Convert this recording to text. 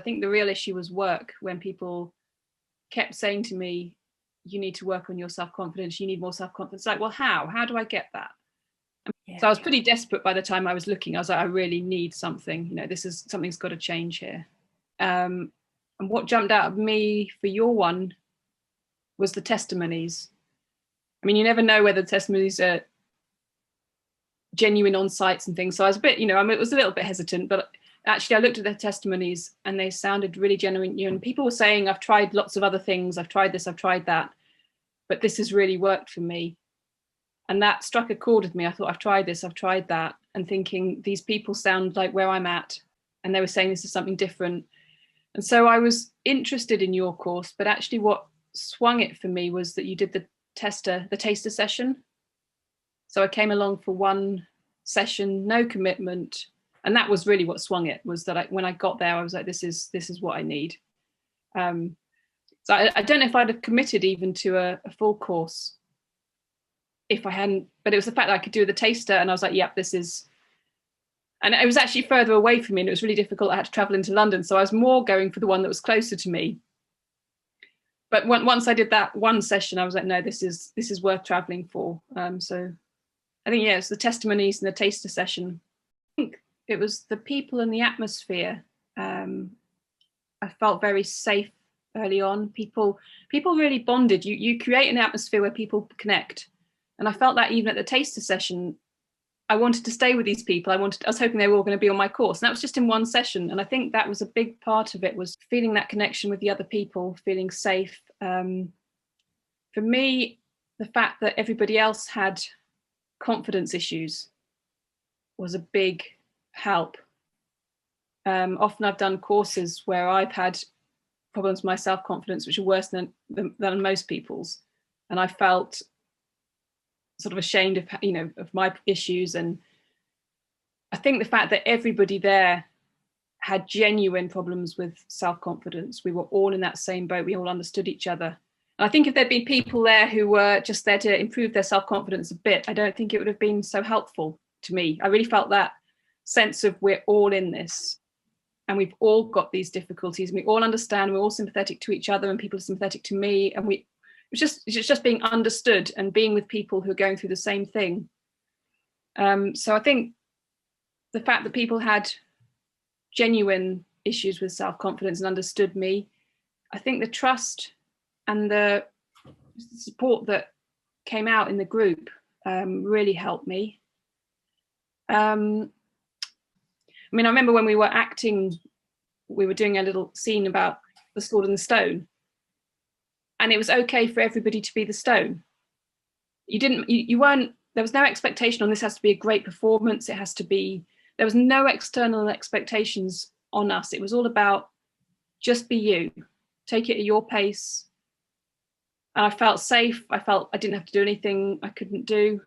think the real issue was work, when people kept saying to me, you need to work on your self-confidence, you need more self-confidence. Like, well, how do I get that? So I was pretty desperate by the time I was looking. I was like, I really need something, something's got to change here. And what jumped out of me for your one was the testimonies. I mean, you never know whether the testimonies are genuine on sites and things. So I was a bit, it was a little bit hesitant, but actually I looked at their testimonies and they sounded really genuine. And people were saying, I've tried lots of other things. I've tried this, I've tried that, but this has really worked for me. And that struck a chord with me. I thought, I've tried this, I've tried that, and thinking these people sound like where I'm at. And they were saying this is something different. And so I was interested in your course, but actually what swung it for me was that you did the taster session. So I came along for one session, no commitment. And that was really what swung it, was that when I got there, I was like, this is what I need. So I don't know if I'd have committed even to a full course if I hadn't, but it was the fact that I could do the taster, and I was like, yep, this is, and it was actually further away from me and it was really difficult. I had to travel into London. So I was more going for the one that was closer to me. But once I did that one session, I was like, no, this is worth traveling for. So I think, it's the testimonies and the taster session. I think it was the people and the atmosphere. I felt very safe early on. People really bonded. You create an atmosphere where people connect. And I felt that even at the taster session, I wanted to stay with these people. I was hoping they were all going to be on my course. And that was just in one session. And I think that was a big part of it, was feeling that connection with the other people, feeling safe. For me, the fact that everybody else had confidence issues was a big help. Often I've done courses where I've had problems with my self-confidence, which are worse than most people's. And I felt sort of ashamed of my issues. And I think the fact that everybody there had genuine problems with self-confidence, we were all in that same boat, we all understood each other. And I think if there'd been people there who were just there to improve their self-confidence a bit, I don't think it would have been so helpful to me. I really felt that sense of, we're all in this and we've all got these difficulties and we all understand, we're all sympathetic to each other and people are sympathetic to me, and it's just being understood and being with people who are going through the same thing. So I think the fact that people had genuine issues with self-confidence and understood me, I think the trust and the support that came out in the group really helped me. I mean, I remember when we were acting, we were doing a little scene about the Sword and the Stone. And it was okay for everybody to be the stone. There was no expectation on this has to be a great performance. There was no external expectations on us. It was all about just be you, take it at your pace. And I felt safe. I felt I didn't have to do anything I couldn't do.